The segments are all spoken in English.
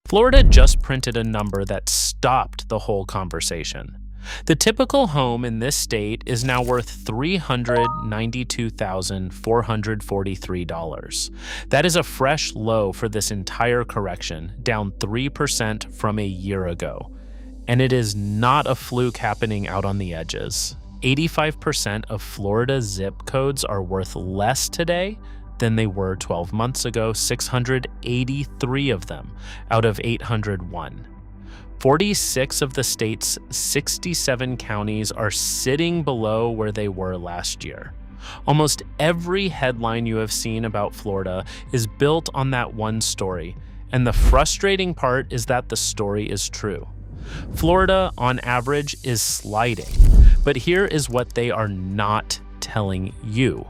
Florida just printed a number that stopped the whole conversation. The typical home in this state is now worth $392,443. That is a fresh low for this entire correction, down 3% from a year ago. And it is not a fluke happening out on the edges. 85% of Florida zip codes are worth less today than they were 12 months ago, 683 of them out of 801. 46 of the state's 67 counties are sitting below where they were last year. Almost every headline you have seen about Florida is built on that one story, and the frustrating part is that the story is true. Florida, on average, is sliding, but here is what they are not telling you.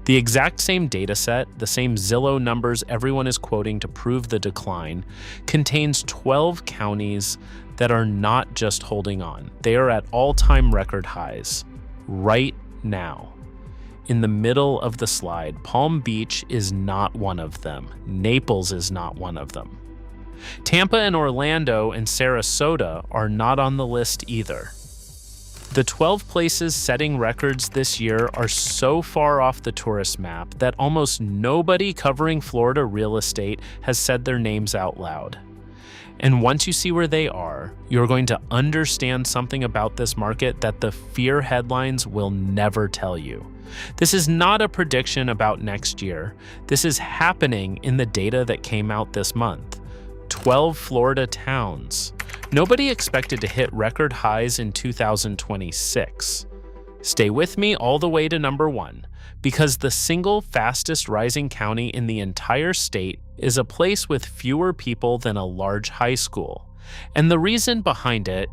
The exact same data set, the same Zillow numbers everyone is quoting to prove the decline, contains 12 counties that are not just holding on. They are at all-time record highs right now. In the middle of the slide, Palm Beach is not one of them. Naples is not one of them. Tampa and Orlando and Sarasota are not on the list either. The 12 places setting records this year are so far off the tourist map that almost nobody covering Florida real estate has said their names out loud. And once you see where they are, you're going to understand something about this market that the fear headlines will never tell you. This is not a prediction about next year. This is happening in the data that came out this month. 12 Florida towns. Nobody expected to hit record highs in 2026. Stay with me all the way to number 1, because the single fastest rising county in the entire state is a place with fewer people than a large high school. And the reason behind it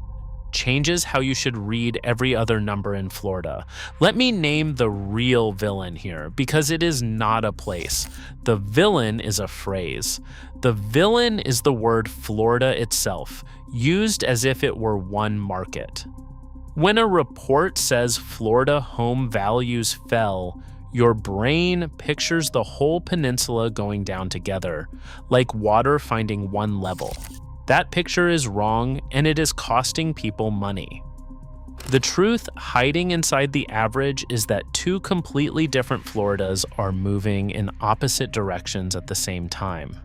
changes how you should read every other number in Florida. Let me name the real villain here, because it is not a place. The villain is a phrase. The villain is the word Florida itself, used as if it were one market. When a report says Florida home values fell, your brain pictures the whole peninsula going down together, like water finding one level. That picture is wrong, and it is costing people money. The truth hiding inside the average is that two completely different Floridas are moving in opposite directions at the same time.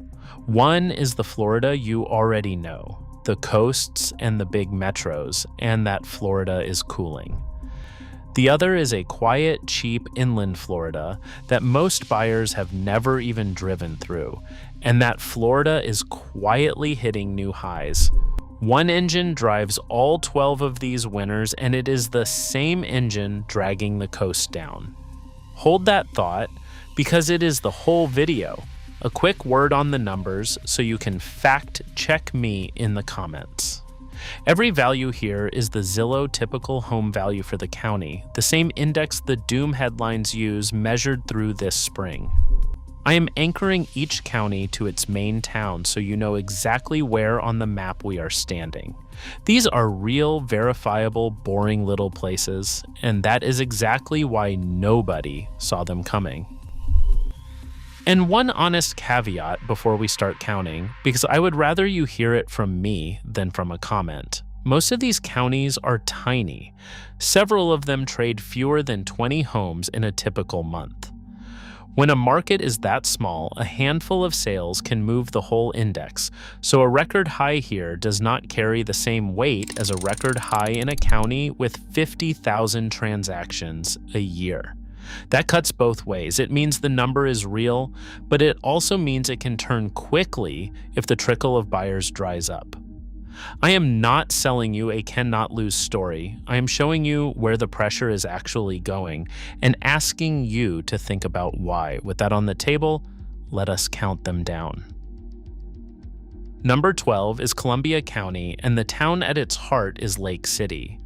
One is the Florida you already know, the coasts and the big metros, and that Florida is cooling. The other is a quiet, cheap inland Florida that most buyers have never even driven through, and that Florida is quietly hitting new highs. One engine drives all 12 of these winners, and it is the same engine dragging the coast down. Hold that thought, because it is the whole video. A quick word on the numbers so you can fact check me in the comments. Every value here is the Zillow typical home value for the county, the same index the doom headlines use measured through this spring. I am anchoring each county to its main town so you know exactly where on the map we are standing. These are real, verifiable, boring little places, and that is exactly why nobody saw them coming. And one honest caveat before we start counting, because I would rather you hear it from me than from a comment. Most of these counties are tiny. Several of them trade fewer than 20 homes in a typical month. When a market is that small, a handful of sales can move the whole index, so a record high here does not carry the same weight as a record high in a county with 50,000 transactions a year. That cuts both ways. It means the number is real, but it also means it can turn quickly if the trickle of buyers dries up. I am not selling you a cannot lose story. I am showing you where the pressure is actually going and asking you to think about why. With that on the table, let us count them down. Number 12 is Columbia County, and the town at its heart is Lake City.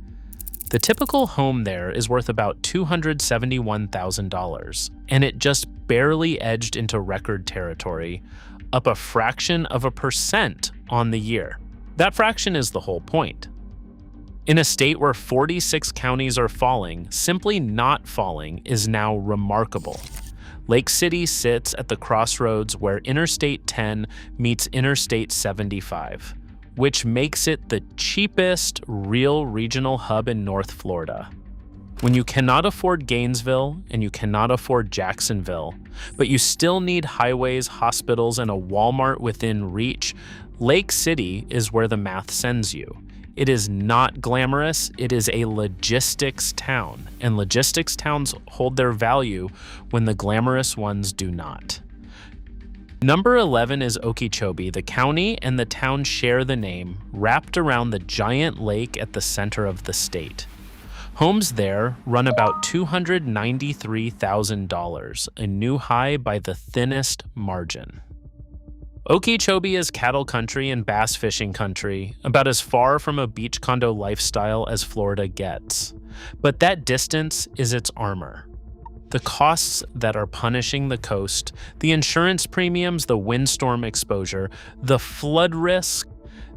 The typical home there is worth about $271,000, and it just barely edged into record territory, up a fraction of a percent on the year. That fraction is the whole point. In a state where 46 counties are falling, simply not falling is now remarkable. Lake City sits at the crossroads where Interstate 10 meets Interstate 75, which makes it the cheapest real regional hub in North Florida. When you cannot afford Gainesville and you cannot afford Jacksonville, but you still need highways, hospitals, and a Walmart within reach, Lake City is where the math sends you. It is not glamorous, it is a logistics town, and logistics towns hold their value when the glamorous ones do not. Number 11 is Okeechobee. The county and the town share the name, wrapped around the giant lake at the center of the state. Homes there run about $293,000, a new high by the thinnest margin. Okeechobee is cattle country and bass fishing country, about as far from a beach condo lifestyle as Florida gets. But that distance is its armor. The costs that are punishing the coast, the insurance premiums, the windstorm exposure, the flood risk,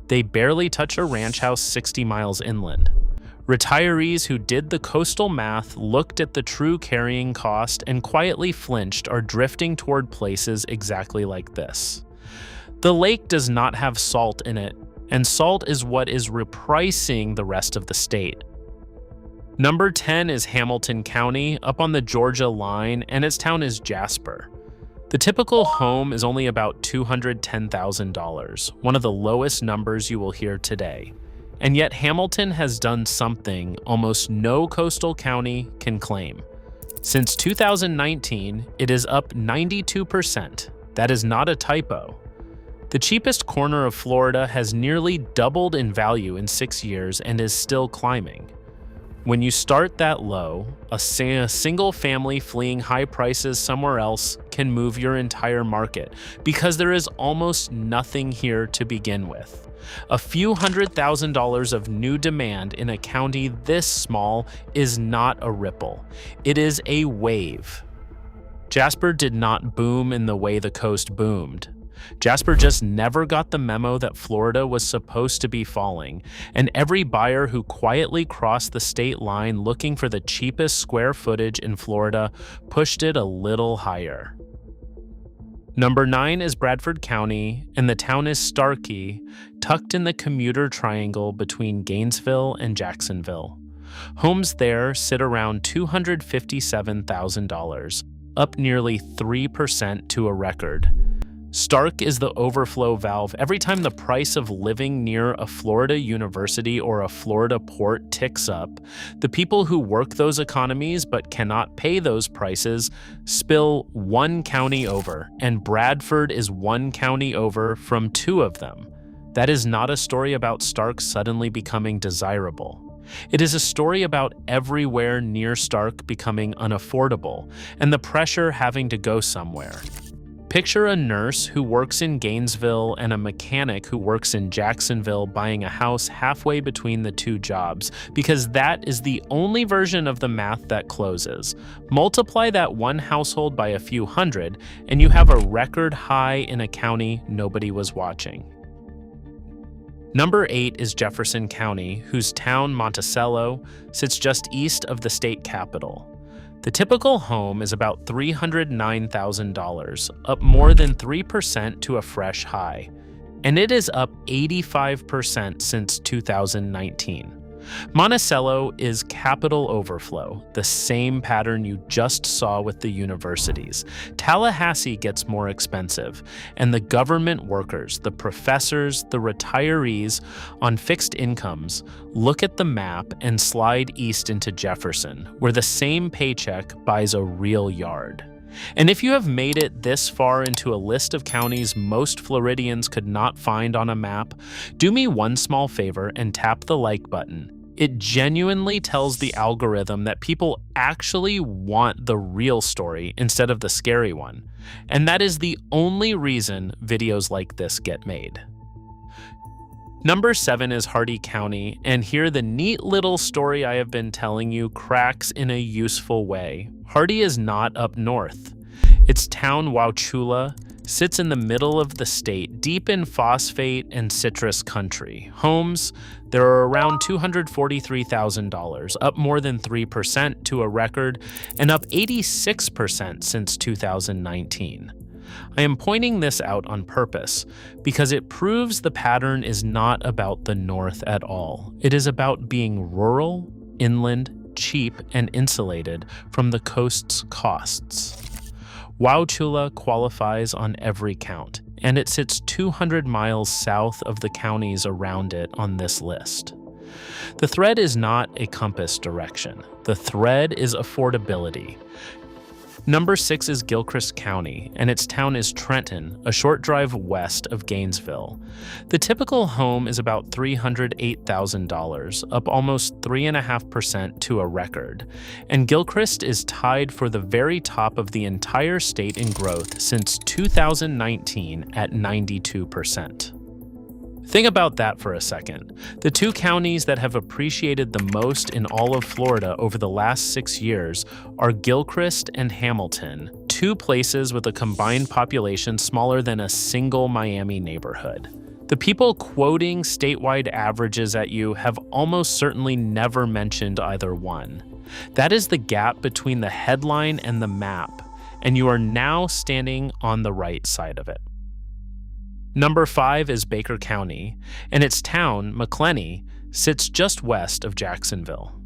they barely touch a ranch house 60 miles inland. Retirees who did the coastal math, looked at the true carrying cost, and quietly flinched are drifting toward places exactly like this. The lake does not have salt in it, and salt is what is repricing the rest of the state. Number 10 is Hamilton County, up on the Georgia line, and its town is Jasper. The typical home is only about $210,000, one of the lowest numbers you will hear today. And yet Hamilton has done something almost no coastal county can claim. Since 2019, it is up 92%. That is not a typo. The cheapest corner of Florida has nearly doubled in value in 6 years and is still climbing. When you start that low, a single family fleeing high prices somewhere else can move your entire market because there is almost nothing here to begin with. A few $100,000s of new demand in a county this small is not a ripple. It is a wave. Jasper did not boom in the way the coast boomed. Jasper just never got the memo that Florida was supposed to be falling, and every buyer who quietly crossed the state line looking for the cheapest square footage in Florida pushed it a little higher. Number 9 is Bradford County, and the town is Starkey, tucked in the commuter triangle between Gainesville and Jacksonville. Homes there sit around $257,000, up nearly 3% to a record. Stark is the overflow valve. Every time the price of living near a Florida university or a Florida port ticks up, the people who work those economies but cannot pay those prices spill one county over, and Bradford is one county over from 2 of them. That is not a story about Stark suddenly becoming desirable. It is a story about everywhere near Stark becoming unaffordable, and the pressure having to go somewhere. Picture a nurse who works in Gainesville and a mechanic who works in Jacksonville buying a house halfway between the 2 jobs, because that is the only version of the math that closes. Multiply that one household by a few hundred, and you have a record high in a county nobody was watching. Number 8 is Jefferson County, whose town, Monticello, sits just east of the state capital. The typical home is about $309,000, up more than 3% to a fresh high, and it is up 85% since 2019. Monticello is capital overflow, the same pattern you just saw with the universities. Tallahassee gets more expensive, and the government workers, the professors, the retirees on fixed incomes look at the map and slide east into Jefferson, where the same paycheck buys a real yard. And if you have made it this far into a list of counties most Floridians could not find on a map, do me one small favor and tap the like button. It genuinely tells the algorithm that people actually want the real story instead of the scary one. And that is the only reason videos like this get made. Number 7 is Hardee County, and here the neat little story I have been telling you cracks in a useful way. Hardee is not up north. Its town, Wauchula, sits in the middle of the state, deep in phosphate and citrus country. Homes, there are around $243,000, up more than 3% to a record, and up 86% since 2019. I am pointing this out on purpose because it proves the pattern is not about the North at all. It is about being rural, inland, cheap, and insulated from the coast's costs. Wauchula qualifies on every count, and it sits 200 miles south of the counties around it on this list. The thread is not a compass direction. The thread is affordability. Number 6 is Gilchrist County, and its town is Trenton, a short drive west of Gainesville. The typical home is about $308,000, up almost 3.5% to a record, and Gilchrist is tied for the very top of the entire state in growth since 2019 at 92%. Think about that for a second. The two counties that have appreciated the most in all of Florida over the last 6 years are Gilchrist and Hamilton, two places with a combined population smaller than a single Miami neighborhood. The people quoting statewide averages at you have almost certainly never mentioned either one. That is the gap between the headline and the map, and you are now standing on the right side of it. Number 5 is Baker County, and its town, McLenny, sits just west of Jacksonville.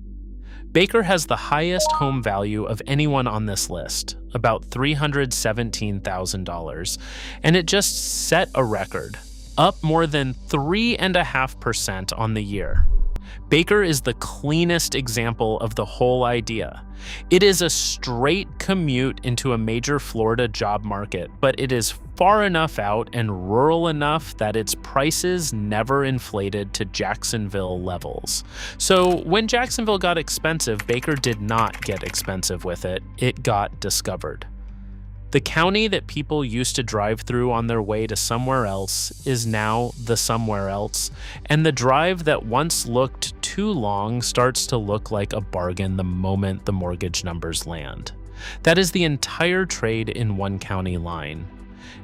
Baker has the highest home value of anyone on this list, about $317,000, and it just set a record, up more than 3.5% on the year. Baker is the cleanest example of the whole idea. It is a straight commute into a major Florida job market, but it is far enough out and rural enough that its prices never inflated to Jacksonville levels. So when Jacksonville got expensive, Baker did not get expensive with it. It got discovered. The county that people used to drive through on their way to somewhere else is now the somewhere else, and the drive that once looked too long starts to look like a bargain the moment the mortgage numbers land. That is the entire trade in one county line.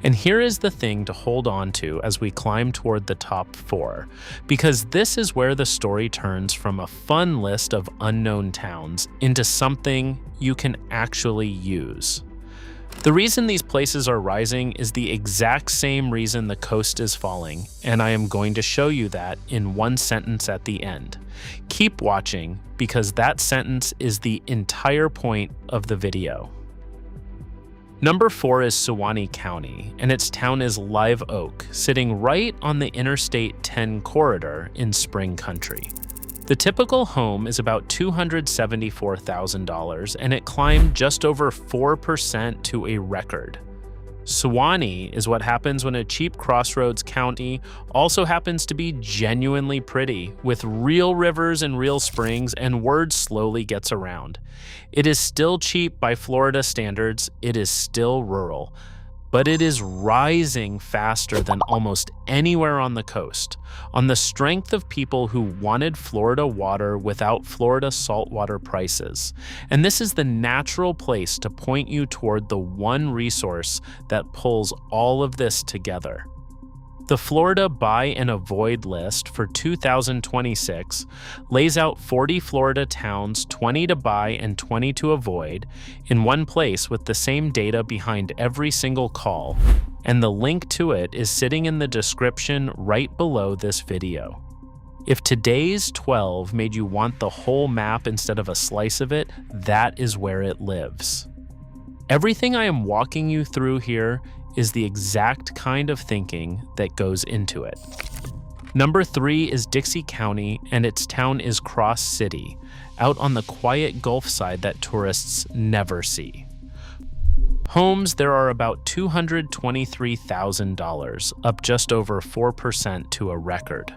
And here is the thing to hold on to as we climb toward the top 4, because this is where the story turns from a fun list of unknown towns into something you can actually use. The reason these places are rising is the exact same reason the coast is falling, and I am going to show you that in one sentence at the end. Keep watching, because that sentence is the entire point of the video. Number 4 is Suwannee County, and its town is Live Oak, sitting right on the Interstate 10 corridor in Spring Country. The typical home is about $274,000, and it climbed just over 4% to a record. Suwannee is what happens when a cheap crossroads county also happens to be genuinely pretty, with real rivers and real springs, and word slowly gets around. It is still cheap by Florida standards, it is still rural, but it is rising faster than almost anywhere on the coast, on the strength of people who wanted Florida water without Florida saltwater prices. And this is the natural place to point you toward the one resource that pulls all of this together. The Florida Buy and Avoid list for 2026 lays out 40 Florida towns, 20 to buy and 20 to avoid, in one place with the same data behind every single call, and the link to it is sitting in the description right below this video. If today's 12 made you want the whole map instead of a slice of it, that is where it lives. Everything I am walking you through here is the exact kind of thinking that goes into it. Number 3 is Dixie County, and its town is Cross City, out on the quiet Gulf side that tourists never see. Homes, there are about $223,000, up just over 4% to a record.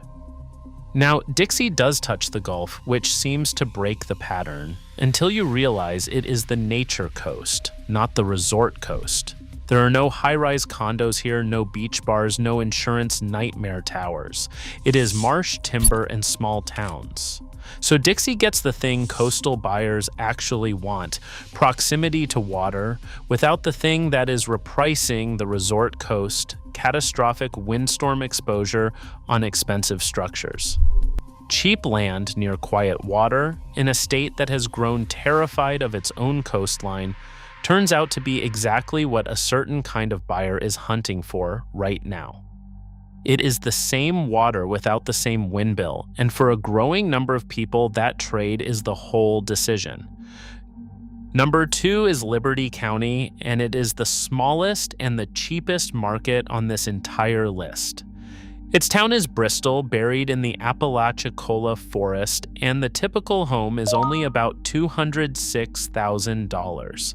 Now, Dixie does touch the Gulf, which seems to break the pattern, until you realize it is the nature coast, not the resort coast. There are no high-rise condos here, no beach bars, no insurance nightmare towers. It is marsh, timber, and small towns. So Dixie gets the thing coastal buyers actually want: proximity to water, without the thing that is repricing the resort coast, catastrophic windstorm exposure on expensive structures. Cheap land near quiet water, in a state that has grown terrified of its own coastline, turns out to be exactly what a certain kind of buyer is hunting for right now. It is the same water without the same wind bill, and for a growing number of people, that trade is the whole decision. Number 2 is Liberty County, and it is the smallest and the cheapest market on this entire list. Its town is Bristol, buried in the Apalachicola forest, and the typical home is only about $206,000.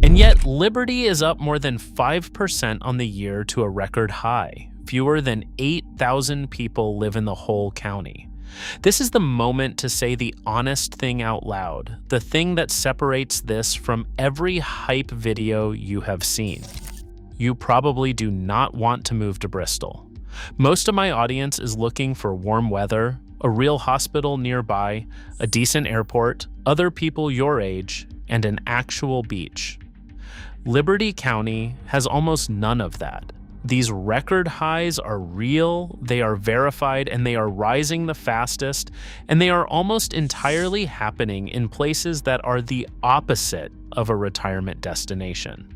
And yet, Liberty is up more than 5% on the year to a record high. Fewer than 8,000 people live in the whole county. This is the moment to say the honest thing out loud, the thing that separates this from every hype video you have seen. You probably do not want to move to Bristol. Most of my audience is looking for warm weather, a real hospital nearby, a decent airport, other people your age, and an actual beach. Liberty County has almost none of that. These record highs are real, they are verified, and they are rising the fastest, and they are almost entirely happening in places that are the opposite of a retirement destination.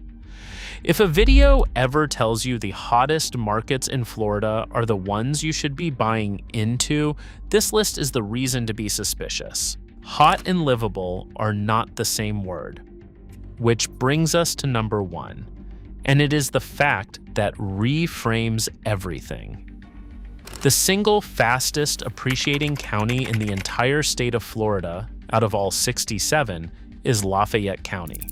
If a video ever tells you the hottest markets in Florida are the ones you should be buying into, this list is the reason to be suspicious. Hot and livable are not the same word. Which brings us to number 1. And it is the fact that reframes everything. The single fastest appreciating county in the entire state of Florida, out of all 67, is Lafayette County.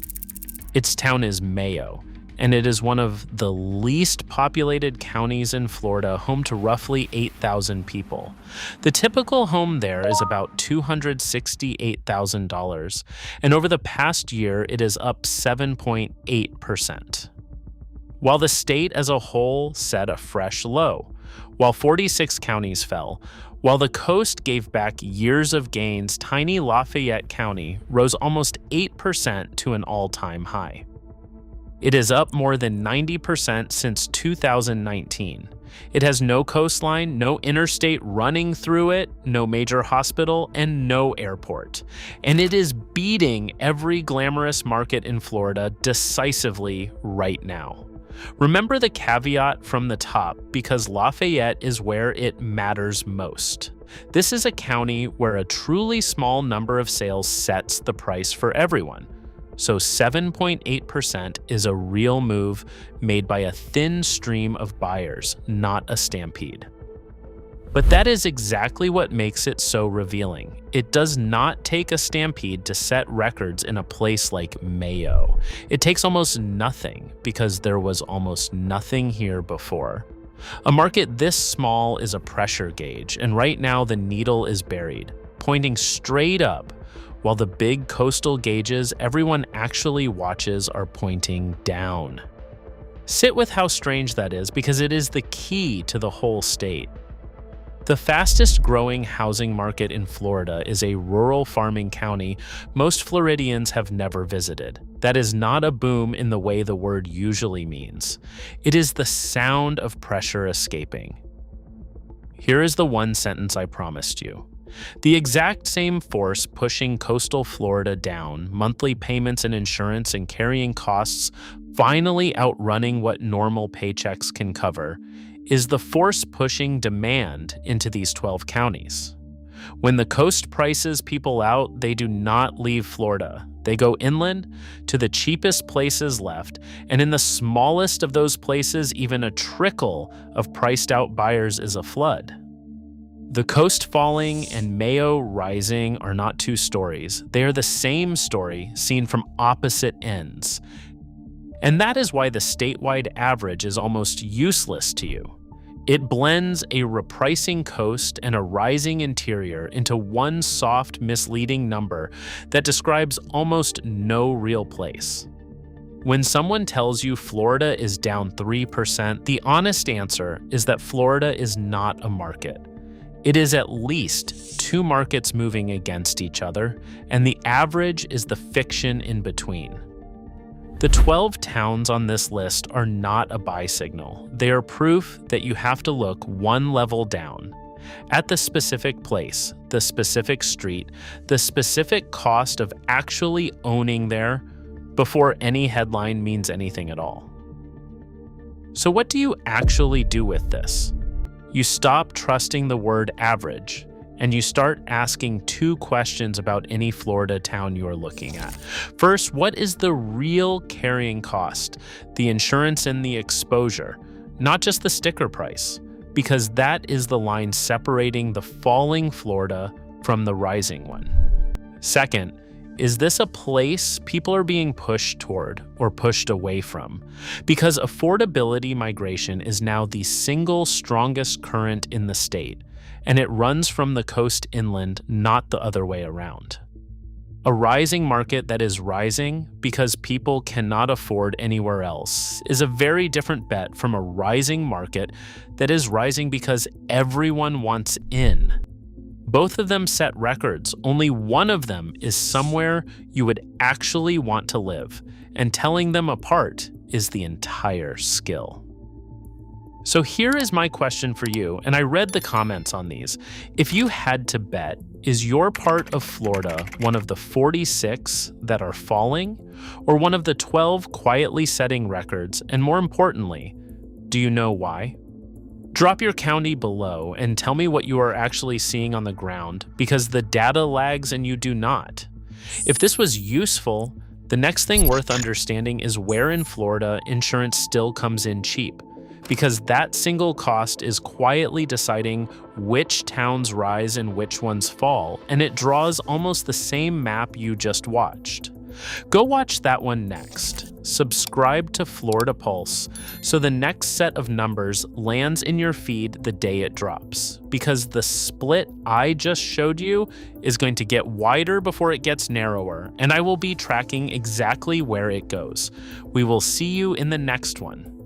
Its town is Mayo, and it is one of the least populated counties in Florida, home to roughly 8,000 people. The typical home there is about $268,000, and over the past year, it is up 7.8%. While the state as a whole set a fresh low, while 46 counties fell, while the coast gave back years of gains, tiny Lafayette County rose almost 8% to an all-time high. It is up more than 90% since 2019. It has no coastline, no interstate running through it, no major hospital, and no airport. And it is beating every glamorous market in Florida decisively right now. Remember the caveat from the top, because Lafayette is where it matters most. This is a county where a truly small number of sales sets the price for everyone. So 7.8% is a real move made by a thin stream of buyers, not a stampede. But that is exactly what makes it so revealing. It does not take a stampede to set records in a place like Mayo. It takes almost nothing, because there was almost nothing here before. A market this small is a pressure gauge, and right now the needle is buried, pointing straight up, while the big coastal gauges everyone actually watches are pointing down. Sit with how strange that is, because it is the key to the whole state. The fastest growing housing market in Florida is a rural farming county most Floridians have never visited. That is not a boom in the way the word usually means. It is the sound of pressure escaping. Here is the one sentence I promised you. The exact same force pushing coastal Florida down, monthly payments and insurance and carrying costs finally outrunning what normal paychecks can cover, is the force pushing demand into these 12 counties. When the coast prices people out, they do not leave Florida. They go inland to the cheapest places left, and in the smallest of those places, even a trickle of priced out buyers is a flood. The coast falling and Mayo rising are not two stories. They are the same story seen from opposite ends. And that is why the statewide average is almost useless to you. It blends a repricing coast and a rising interior into one soft, misleading number that describes almost no real place. When someone tells you Florida is down 3%, the honest answer is that Florida is not a market. It is at least two markets moving against each other, and the average is the fiction in between. The 12 towns on this list are not a buy signal. They are proof that you have to look one level down at the specific place, the specific street, the specific cost of actually owning there before any headline means anything at all. So what do you actually do with this? You stop trusting the word average, and you start asking two questions about any Florida town you are looking at. First, what is the real carrying cost, the insurance and the exposure, not just the sticker price, because that is the line separating the falling Florida from the rising one. Second, is this a place people are being pushed toward or pushed away from? Because affordability migration is now the single strongest current in the state, and it runs from the coast inland, not the other way around. A rising market that is rising because people cannot afford anywhere else is a very different bet from a rising market that is rising because everyone wants in. Both of them set records. Only one of them is somewhere you would actually want to live, and telling them apart is the entire skill. So here is my question for you, and I read the comments on these. If you had to bet, is your part of Florida one of the 46 that are falling, or one of the 12 quietly setting records? And more importantly, do you know why? Drop your county below and tell me what you are actually seeing on the ground, because the data lags and you do not. If this was useful, the next thing worth understanding is where in Florida insurance still comes in cheap, because that single cost is quietly deciding which towns rise and which ones fall, and it draws almost the same map you just watched. Go watch that one next. Subscribe to FloridaPulse so the next set of numbers lands in your feed the day it drops, because the split I just showed you is going to get wider before it gets narrower, and I will be tracking exactly where it goes. We will see you in the next one.